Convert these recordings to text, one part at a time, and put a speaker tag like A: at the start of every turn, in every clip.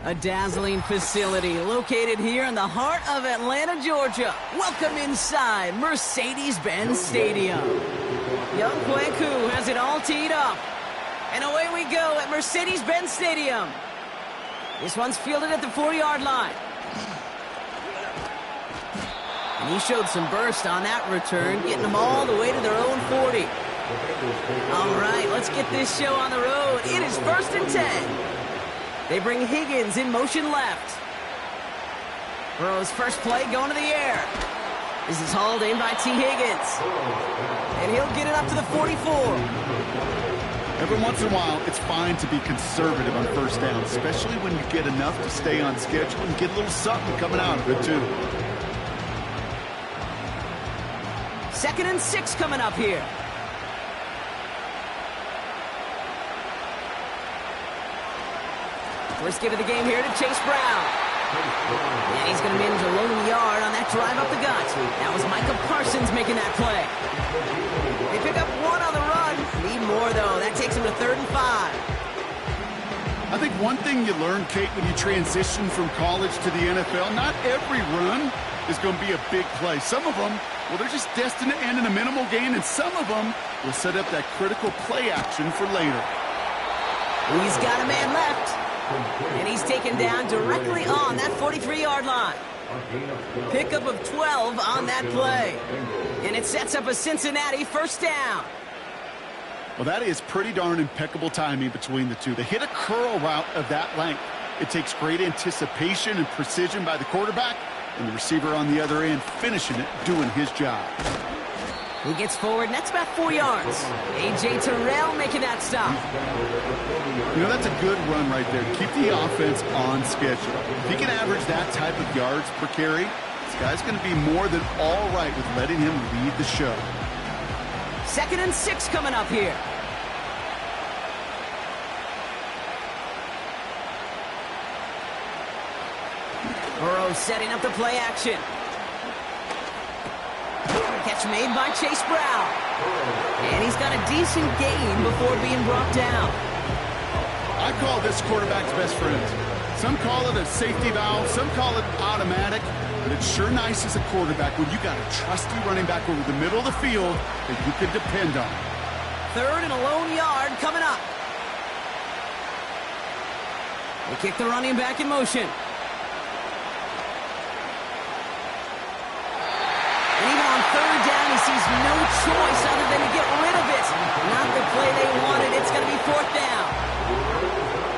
A: A dazzling facility located here in the heart of Atlanta, Georgia. Welcome inside Mercedes-Benz Stadium. Young Kweku has it all teed up. And away we go at Mercedes-Benz Stadium. This one's fielded at the 4-yard line. And he showed some burst on that return, getting them all the way to their own 40. All right, let's get this show on the road. It is 1st and 10. They bring Higgins in motion left. Burrow's first play going to the air. This is hauled in by T. Higgins. And he'll get it up to the 44.
B: Every once in a while, it's fine to be conservative on first down, especially when you get enough to stay on schedule and get a little something coming out of it, too.
A: 2nd and 6 coming up here. First give of the game here to Chase Brown. And he's going to manage a lone yard on that drive up the gut. That was Micah Parsons making that play. They pick up one on the run. Need more, though. That takes him to 3rd and 5.
B: I think one thing you learn, Kate, when you transition from college to the NFL, not every run is going to be a big play. Some of them, well, they're just destined to end in a minimal gain, and some of them will set up that critical play action for later.
A: He's got a man left. And he's taken down directly on that 43-yard line. Pickup of 12 on that play. And it sets up a Cincinnati first down.
B: Well, that is pretty darn impeccable timing between the two. They hit a curl route of that length. It takes great anticipation and precision by the quarterback, and the receiver on the other end finishing it, doing his job.
A: He gets forward, and that's about 4 yards. A.J. Terrell making that stop.
B: You know, that's a good run right there. Keep the offense on schedule. If he can average that type of yards per carry, this guy's going to be more than all right with letting him lead the show.
A: 2nd and 6 coming up here. Burrow setting up the play action. Catch made by Chase Brown. And he's got a decent gain before being brought down.
B: I call this quarterback's best friend. Some call it a safety valve, some call it automatic, but it's sure nice as a quarterback when you got a trusty running back over the middle of the field that you can depend on.
A: 3rd and a lone yard coming up. They kick the running back in motion. And even on 3rd down, he sees no choice other than to get rid of it. Not the play they wanted. It's going to be 4th down.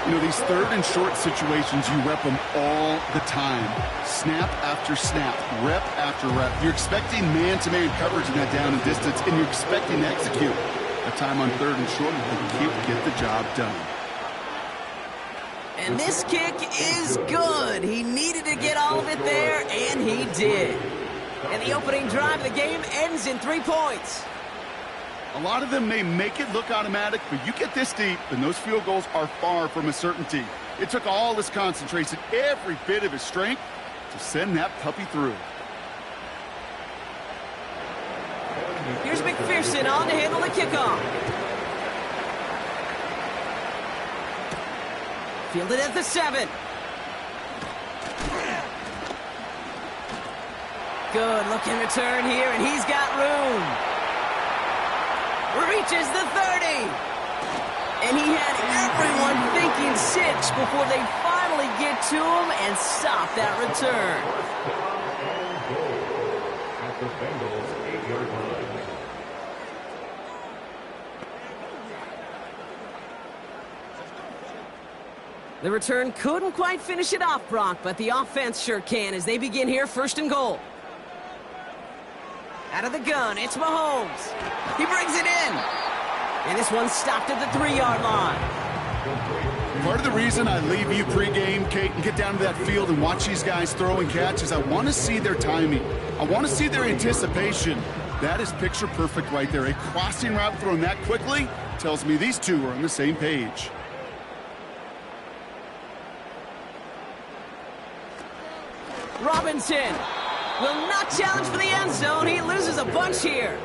B: You know, these 3rd and short situations, you rep them all the time. Snap after snap, rep after rep. You're expecting man-to-man coverage in that down and distance, and you're expecting to execute. A time on 3rd and short, you can't get the job done.
A: And this kick is good. He needed to get all of it there, and he did. And the opening drive of the game ends in 3 points.
B: A lot of them may make it look automatic, but you get this deep, and those field goals are far from a certainty. It took all his concentration, every bit of his strength, to send that puppy through.
A: Here's McPherson on to handle the kickoff. Fielded at the 7. Good looking return here, and he's got room. Reaches the 30. And he had everyone thinking 6 before they finally get to him and stop that return.
C: At the Bengals 8-yard line.
A: The return couldn't quite finish it off, Brock, but the offense sure can as they begin here 1st and goal. Out of the gun, it's Mahomes. He brings it in. And this one's stopped at the 3-yard line.
B: Part of the reason I leave you pregame, Kate, and get down to that field and watch these guys throw and catch is I want to see their timing. I want to see their anticipation. That is picture perfect right there. A crossing route thrown that quickly tells me these two are on the same page.
A: Robinson will not challenge for the end zone. He loses a bunch here.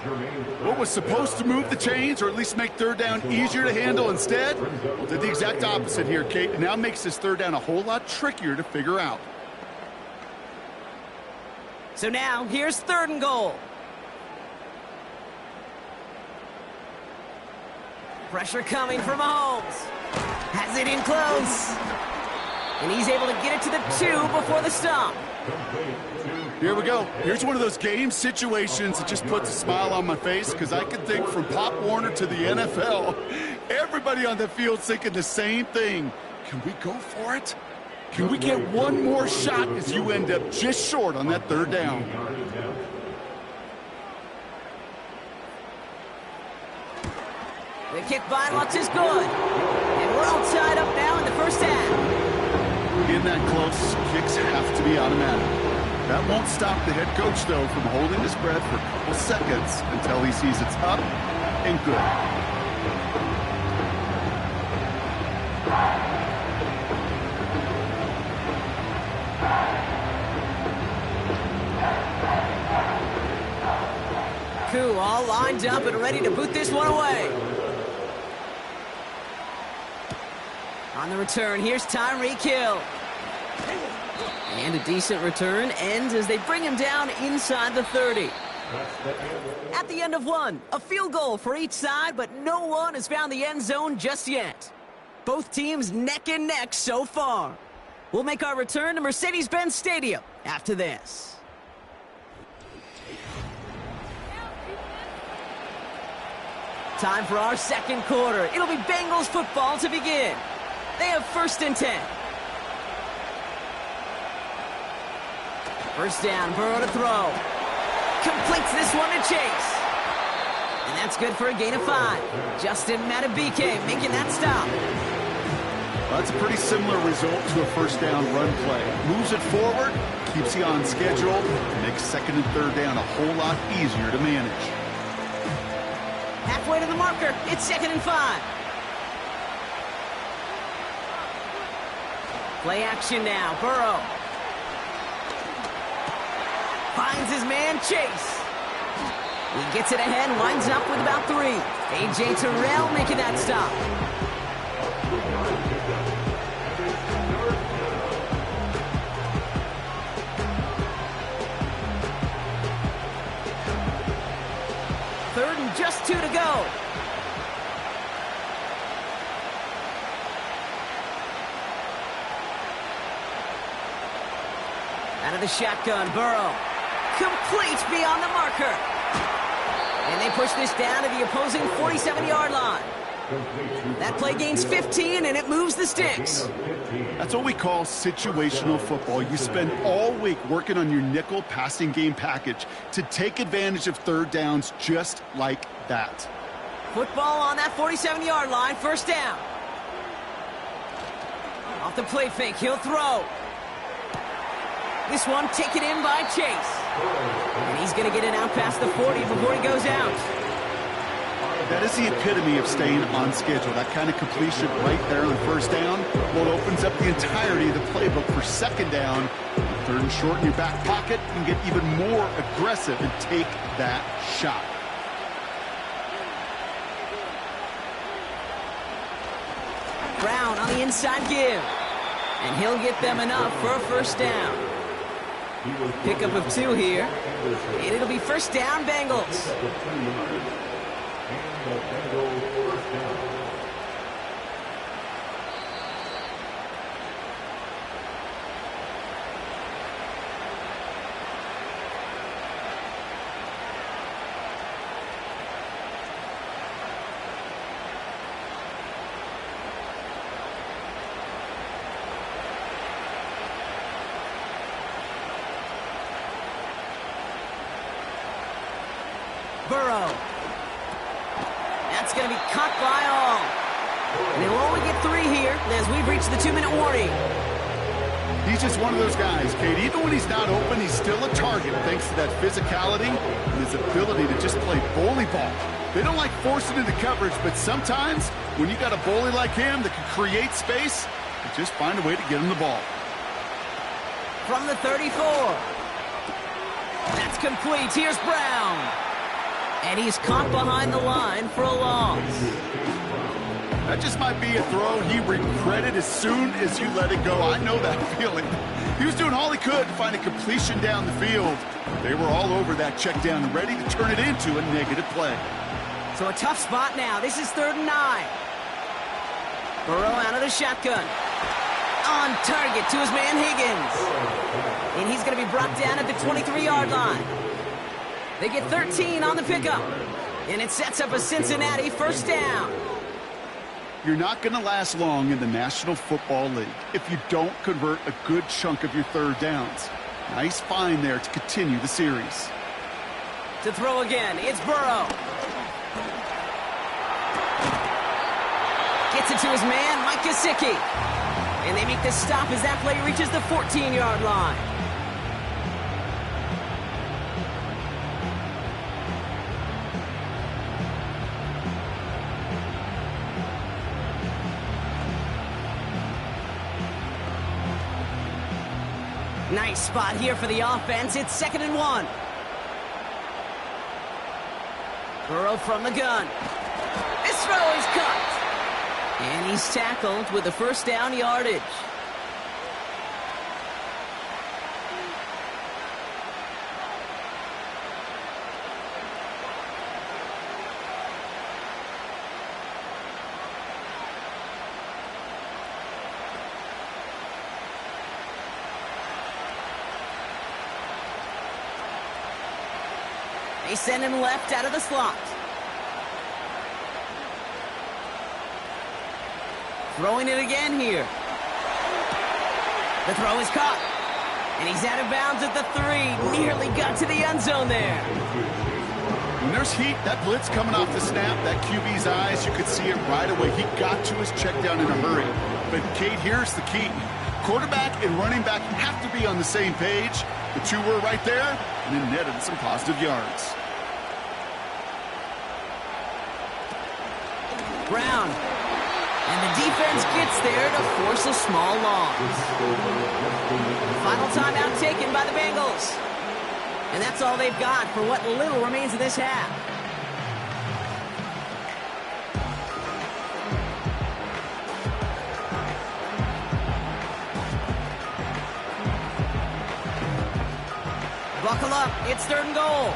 B: What was supposed to move the chains, or at least make third down easier to handle instead, well, did the exact opposite here, Kate. It now makes this third down a whole lot trickier to figure out.
A: So now, here's 3rd and goal. Pressure coming from Mahomes. Has it in close. And he's able to get it to the 2 before the stop.
B: Here we go. Here's one of those game situations that just puts a smile on my face, because I can think from Pop Warner to the NFL, everybody on the field's thinking the same thing. Can we go for it? Can we get one more shot as you end up just short on that 3rd down?
A: The kick by Lutz is good. And we're all tied up now in the first half.
B: In that close, kicks have to be automatic. That won't stop the head coach, though, from holding his breath for a couple seconds until he sees it's up and good.
A: Koo all lined up and ready to boot this one away. On the return, here's Tyreek Hill. And a decent return ends as they bring him down inside the 30. At the end of one, a field goal for each side, but no one has found the end zone just yet. Both teams neck and neck so far. We'll make our return to Mercedes-Benz Stadium after this. Time for our 2nd quarter. It'll be Bengals football to begin. They have 1st and 10. First down, Burrow to throw. Completes this one to Chase. And that's good for a gain of 5. Justin Madubuike making that stop.
B: Well, that's a pretty similar result to a first down run play. Moves it forward, keeps you on schedule, makes 2nd and 3rd down a whole lot easier to manage.
A: Halfway to the marker, it's 2nd and 5. Play action now, Burrow. Finds his man, Chase. He gets it ahead, winds up with about 3. A.J. Terrell making that stop. Third and just 2 to go. Out of the shotgun, Burrow. Complete beyond the marker. And they push this down to the opposing 47-yard line. That play gains 15, and it moves the sticks.
B: That's what we call situational football. You spend all week working on your nickel passing game package to take advantage of 3rd downs just like that.
A: Football on that 47-yard line, 1st down. Off the play fake, he'll throw. This one taken in by Chase. And he's going to get it out past the 40 before he goes out.
B: That is the epitome of staying on schedule. That kind of completion right there on 1st down, well, it opens up the entirety of the playbook for 2nd down. 3rd and short in your back pocket, you can get even more aggressive and take that shot.
A: Brown on the inside give. And he'll get them enough for a 1st down. Pickup of 2 here. And it'll be 1st down, Bengals. Burrow. That's going to be caught by all. And they'll only get 3 here as we've reached the 2-minute warning.
B: He's just one of those guys, Kate. Even when he's not open, he's still a target thanks to that physicality and his ability to just play bully ball. They don't like forcing into coverage, but sometimes when you got a bully like him that can create space, you just find a way to get him the ball.
A: From the 34. That's complete. Here's Brown. And he's caught behind the line for a loss.
B: That just might be a throw he regretted as soon as you let it go. I know that feeling. He was doing all he could to find a completion down the field. They were all over that check down, ready to turn it into a negative play.
A: So a tough spot now. This is 3rd and 9. Burrow out of the shotgun. On target to his man Higgins. And he's going to be brought down at the 23-yard line. They get 13 on the pickup. And it sets up a Cincinnati 1st down.
B: You're not going to last long in the National Football League if you don't convert a good chunk of your 3rd downs. Nice find there to continue the series.
A: To throw again, it's Burrow. Gets it to his man, Mike Gesicki. And they make the stop as that play reaches the 14-yard line. Nice spot here for the offense. It's 2nd and 1. Burrow from the gun. This throw is cut. And he's tackled with the 1st down yardage. They send him left out of the slot. Throwing it again here. The throw is caught. And he's out of bounds at the 3. Nearly got to the end zone there.
B: When there's heat, that blitz coming off the snap, that QB's eyes, you could see it right away. He got to his check down in a hurry. But, Kate, here's the key. Quarterback and running back have to be on the same page. The two were right there, and then netted some positive yards.
A: Brown. And the defense gets there to force a small loss. Final timeout taken by the Bengals. And that's all they've got for what little remains of this half. Buckle up. It's 3rd and goal.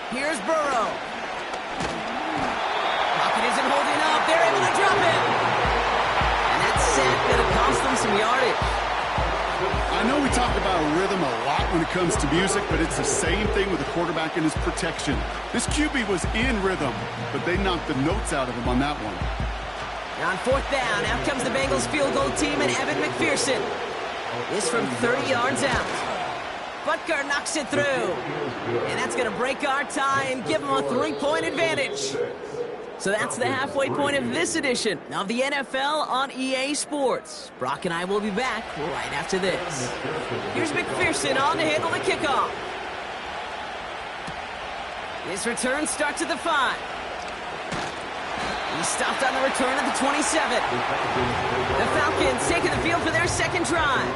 A: Here's Burrow. Pocket isn't holding up. They're able to drop it. And that sack going to cost them some yardage.
B: I know we talk about rhythm a lot when it comes to music, but it's the same thing with the quarterback and his protection. This QB was in rhythm, but they knocked the notes out of him on that one.
A: On 4th down, out comes the Bengals field goal team and Evan McPherson. This from 30 yards out. Butker knocks it through. And that's going to break our tie and give them a 3-point advantage. So that's the halfway point of this edition of the NFL on EA Sports. Brock and I will be back right after this. Here's McPherson on to handle the kickoff. His return starts at the 5. He stopped on the return at the 27. The Falcons taking the field for their 2nd drive.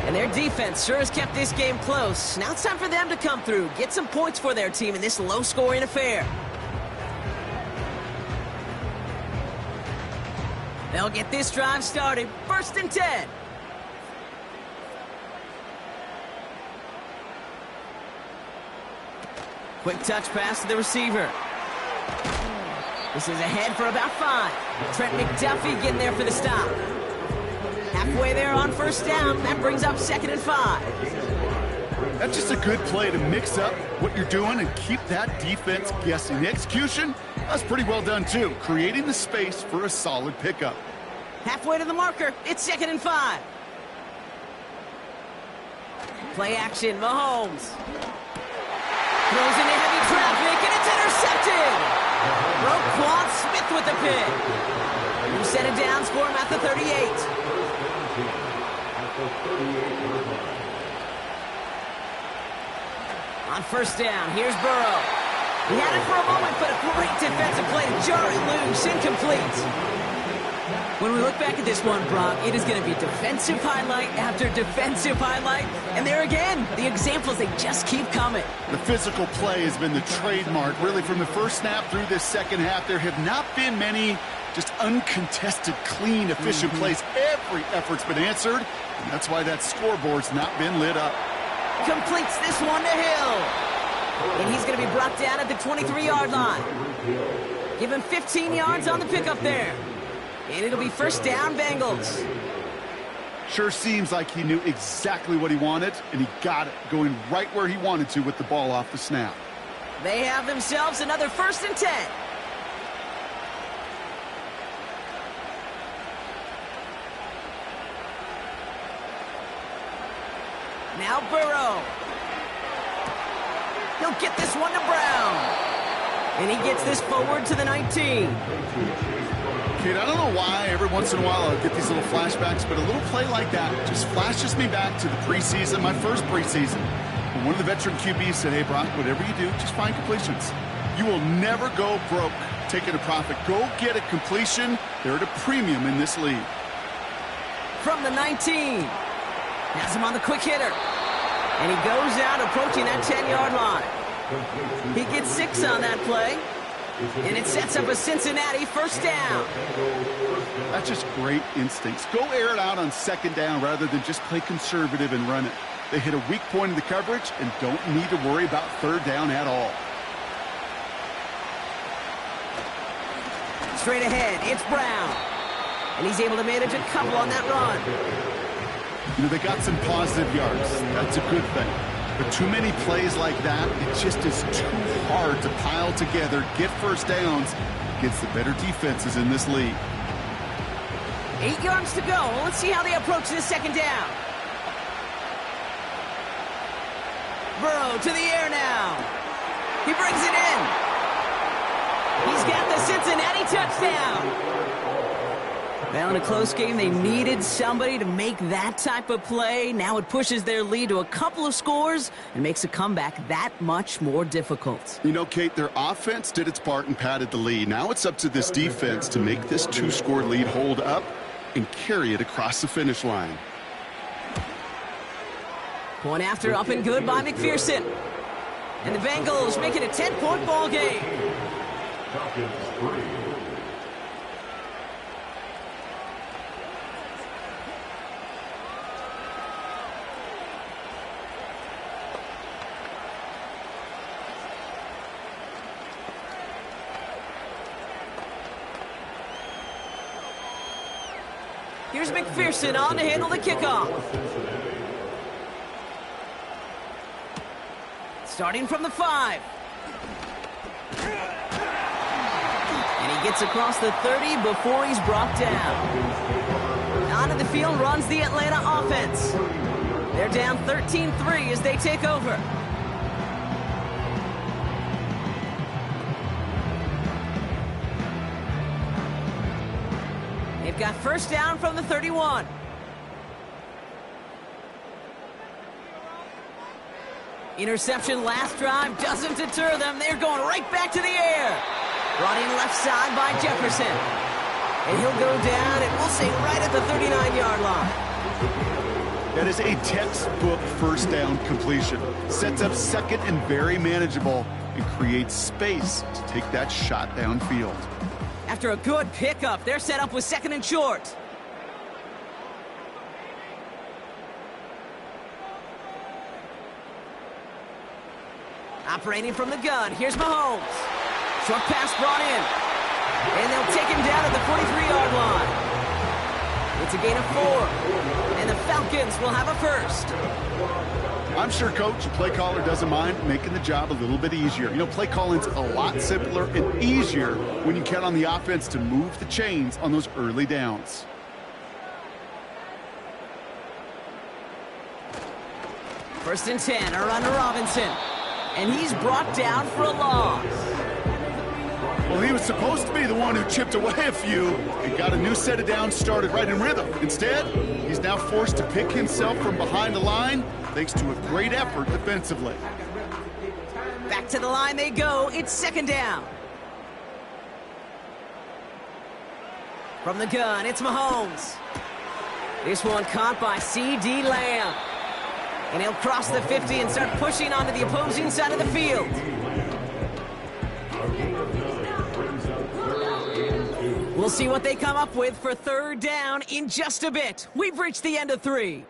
A: And their defense sure has kept this game close. Now it's time for them to come through, get some points for their team in this low-scoring affair. They'll get this drive started. 1st and 10. Quick touch pass to the receiver. This is ahead for about 5. Trent McDuffie getting there for the stop. Halfway there on 1st down. That brings up 2nd and 5.
B: That's just a good play to mix up what you're doing and keep that defense guessing. The execution, that's pretty well done too, creating the space for a solid pickup.
A: Halfway to the marker. It's 2nd and 5. Play action, Mahomes. Throws into heavy traffic, and it's intercepted. Roquan Smith with the pick. New set of downs for him at the 38. On 1st down, here's Burrow. He had it for a moment, but a great defensive play to jar it loose. Incomplete. When we look back at this one, Brock, it is going to be defensive highlight after defensive highlight. And there again, the examples, they just keep coming.
B: The physical play has been the trademark. Really, from the first snap through this second half, there have not been many just uncontested, clean, efficient plays. Every effort's been answered, and that's why that scoreboard's not been lit up.
A: Completes this one to Hill. And he's going to be brought down at the 23-yard line. Give him 15 yards on the pickup there. And it'll be first down, Bengals.
B: Sure seems like he knew exactly what he wanted, and he got it, going right where he wanted to with the ball off the snap.
A: They have themselves another 1st and 10. Now Burrow. He'll get this one to Brown. And he gets this forward to the 19.
B: Kid, I don't know why every once in a while I'll get these little flashbacks, but a little play like that just flashes me back to the preseason, my first preseason. And one of the veteran QBs said, hey, Brock, whatever you do, just find completions. You will never go broke taking a profit. Go get a completion. They're at a premium in this league.
A: From the 19. Has him on the quick hitter. And he goes out approaching that 10-yard line. He gets 6 on that play. And it sets up a Cincinnati first down.
B: That's just great instincts. Go air it out on second down rather than just play conservative and run it. They hit a weak point in the coverage and don't need to worry about third down at all.
A: Straight ahead, it's Brown. And he's able to manage a couple on that run.
B: You know, they got some positive yards. That's a good thing. But too many plays like that, it just is too hard to pile together, get first downs against the better defenses in this league.
A: 8 yards to go. Let's see how they approach this second down. Burrow to the air now. He brings it in. He's got the Cincinnati touchdown. Well, in a close game, they needed somebody to make that type of play. Now it pushes their lead to a couple of scores and makes a comeback that much more difficult.
B: You know, Kate, their offense did its part and padded the lead. Now it's up to this defense to make this 2-score lead hold up and carry it across the finish line.
A: Point after up and good by McPherson. And the Bengals make it a 10-point ball game. Here's McPherson on to handle the kickoff. Starting from the 5. And he gets across the 30 before he's brought down. Onto the field runs the Atlanta offense. They're down 13-3 as they take over. They've got first down from the 31. Interception last drive doesn't deter them. They're going right back to the air. Running left side by Jefferson. And he'll go down, and we'll say right at the 39-yard line.
B: That is a textbook first down completion. Sets up second and very manageable and creates space to take that shot downfield.
A: After a good pickup, they're set up with second and short. Operating from the gun, here's Mahomes. Short pass brought in. And they'll take him down at the 43-yard line. It's a gain of 4. And the Falcons will have a first.
B: I'm sure, Coach, the play caller doesn't mind making the job a little bit easier. You know, play calling's a lot simpler and easier when you count on the offense to move the chains on those early downs.
A: First and 10, a run to Robinson. And he's brought down for a loss.
B: Well, he was supposed to be the one who chipped away a few and got a new set of downs started right in rhythm. Instead, he's now forced to pick himself from behind the line thanks to a great effort defensively.
A: Back to the line they go. It's second down. From the gun, it's Mahomes. This one caught by C.D. Lamb. And he'll cross the 50 and start pushing onto the opposing side of the field. We'll see what they come up with for third down in just a bit. We've reached the end of 3.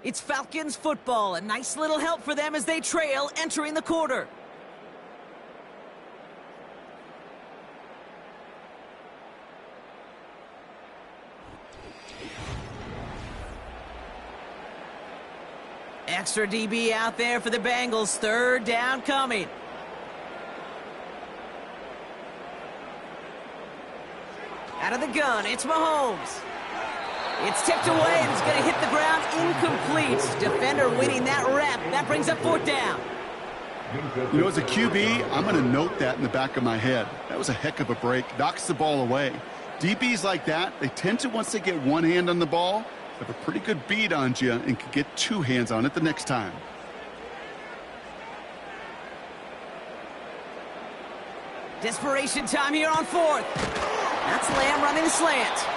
A: It's Falcons football. A nice little help for them as they trail entering the quarter. Extra DB out there for the Bengals. Third down coming. Out of the gun, it's Mahomes. It's tipped away and it's going to hit the ground incomplete. Defender winning that rep. That brings up fourth down.
B: You know, as a QB, I'm going to note that in the back of my head. That was a heck of a break. Knocks the ball away. DBs like that, they tend to, once they get one hand on the ball, have a pretty good beat on you and can get two hands on it the next time.
A: Desperation time here on fourth. That's Lamb running the slant.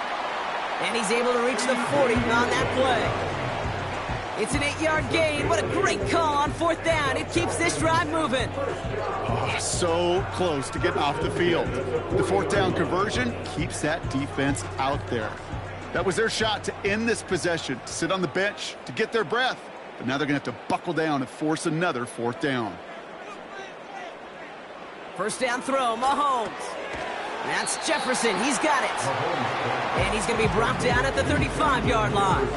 A: And he's able to reach the 40 on that play. It's an 8-yard gain. What a great call on fourth down. It keeps this drive moving.
B: Oh, so close to getting off the field. The fourth down conversion keeps that defense out there. That was their shot to end this possession, to sit on the bench, to get their breath. But now they're going to have to buckle down and force another fourth down.
A: First down throw, Mahomes. That's Jefferson. He's got it. And he's going to be brought down at the 35-yard line.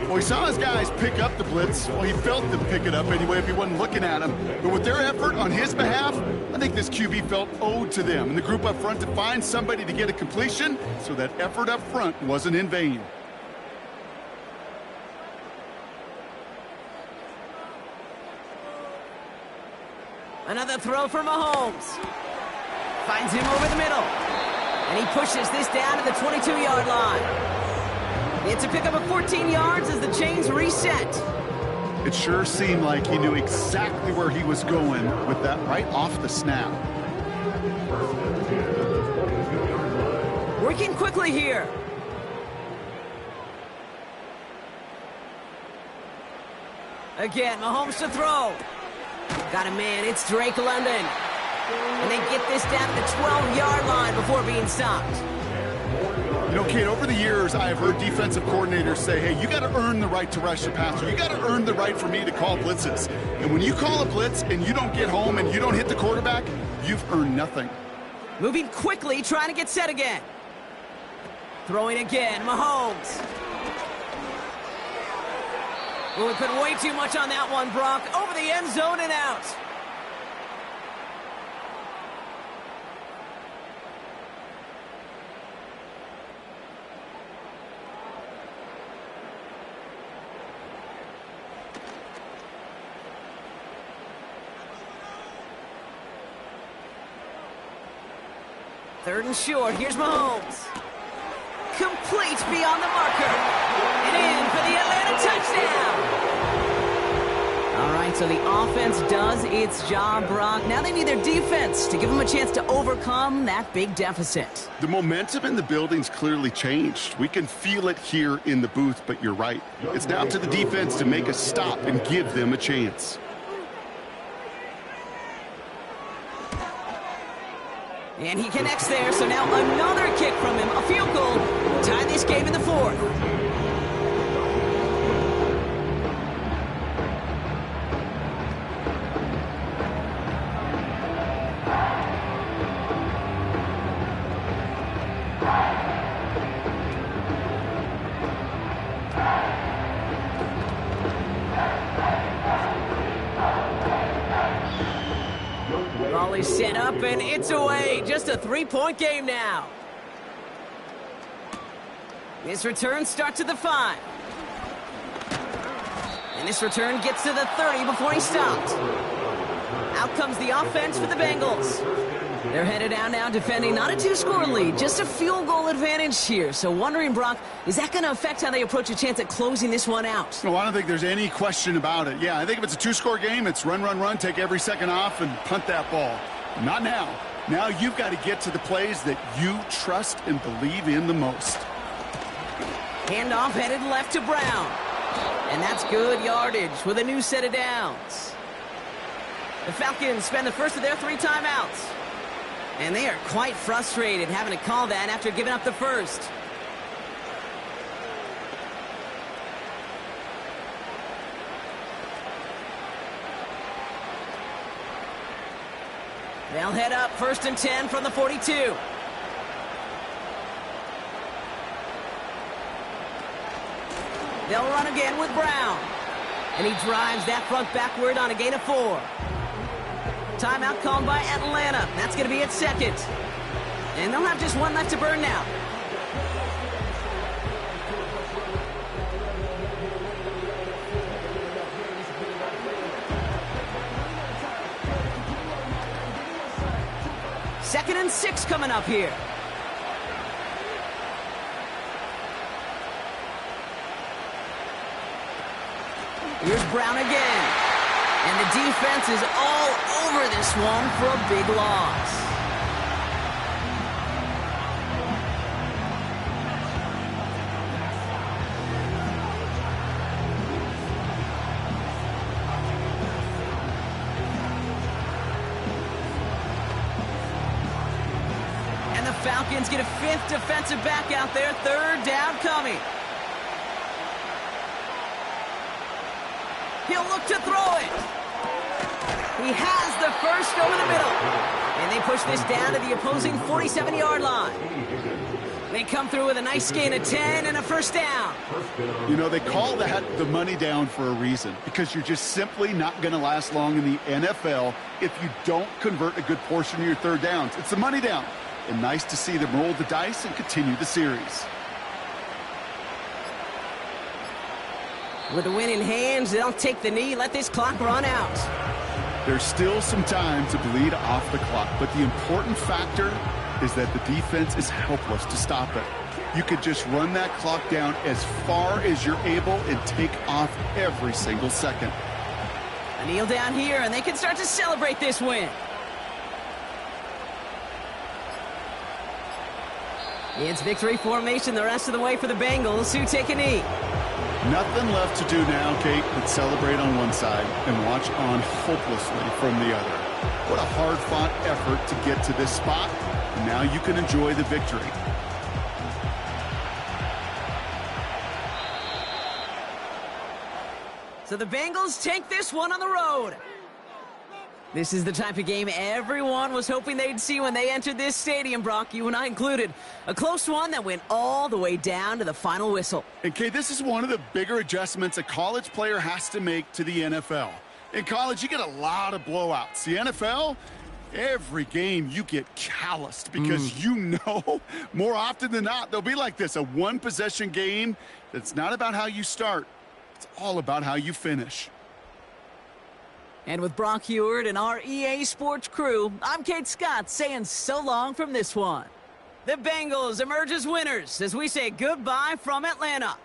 B: Well, he saw his guys pick up the blitz. Well, he felt them pick it up anyway if he wasn't looking at him. But with their effort on his behalf, I think this QB felt owed to them and the group up front to find somebody to get a completion, so that effort up front wasn't in vain.
A: Another throw for Mahomes. Finds him over the middle. And he pushes this down to the 22-yard line. It's a pickup of 14 yards as the chains reset.
B: It sure seemed like he knew exactly where he was going with that right off the snap.
A: Working quickly here. Again, Mahomes to throw. Got a man, it's Drake London. And they get this down to the 12-yard line before being stopped.
B: You know, Kate, over the years, I have heard defensive coordinators say, hey, you got to earn the right to rush the passer. You got to earn the right for me to call blitzes. And when you call a blitz and you don't get home and you don't hit the quarterback, you've earned nothing.
A: Moving quickly, trying to get set again. Throwing again, Mahomes. Well, we put way too much on that one, Brock. Over the end zone and out. Third and short, here's Mahomes. Complete beyond the marker. And in for the Atlanta touchdown. All right, so the offense does its job, Brock. Now they need their defense to give them a chance to overcome that big deficit.
B: The momentum in the building's clearly changed. We can feel it here in the booth, but you're right. It's now up to the defense to make a stop and give them a chance.
A: And he connects there, so now another kick from him. A field goal will tie this game in the fourth. Ball is set up and it's away. Just a 3-point game now. This return starts at the 5. And this return gets to the 30 before he's stopped. Out comes the offense for the Bengals. They're headed down now defending not a 2-score lead, just a field goal advantage here. So wondering, Brock, is that going to affect how they approach a chance at closing this one out?
B: No, I don't think there's any question about it. Yeah, I think if it's a 2-score game, it's run, run, run, take every second off and punt that ball. Not now. Now you've got to get to the plays that you trust and believe in the most.
A: Handoff headed left to Brown. And that's good yardage with a new set of downs. The Falcons spend the first of their 3 timeouts. And they are quite frustrated having to call that after giving up the first. They'll head up 1st and 10 from the 42. They'll run again with Brown. And he drives that front backward on a gain of 4. Timeout called by Atlanta. That's going to be its second. And they'll have just one left to burn now. Second and 6 coming up here. Here's Brown again. And the defense is all over this one for a big loss. And the Falcons get a 5th defensive back out there. 3rd down coming. He'll look to throw it. He has the first over the middle. And they push this down to the opposing 47-yard line. They come through with a nice gain of 10 and a first down.
B: You know, they call that the money down for a reason, because you're just simply not going to last long in the NFL if you don't convert a good portion of your 3rd downs. It's the money down. And nice to see them roll the dice and continue the series.
A: With the win in hands, they'll take the knee, let this clock run out.
B: There's still some time to bleed off the clock, but the important factor is that the defense is helpless to stop it. You could just run that clock down as far as you're able and take off every single second.
A: A kneel down here, and they can start to celebrate this win. It's victory formation the rest of the way for the Bengals, who take a knee.
B: Nothing left to do now, Kate, but celebrate on one side and watch on hopelessly from the other. What a hard-fought effort to get to this spot. And now you can enjoy the victory.
A: So the Bengals take this one on the road. This is the type of game everyone was hoping they'd see when they entered this stadium, Brock, you and I included. A close one that went all the way down to the final whistle.
B: And, Kate, this is one of the bigger adjustments a college player has to make to the NFL. In college, you get a lot of blowouts. The NFL, every game you get calloused because you know more often than not they'll be like this, a one-possession game that's not about how you start. It's all about how you finish.
A: And with Brock Huard and our EA Sports crew, I'm Kate Scott saying so long from this one. The Bengals emerge as winners as we say goodbye from Atlanta.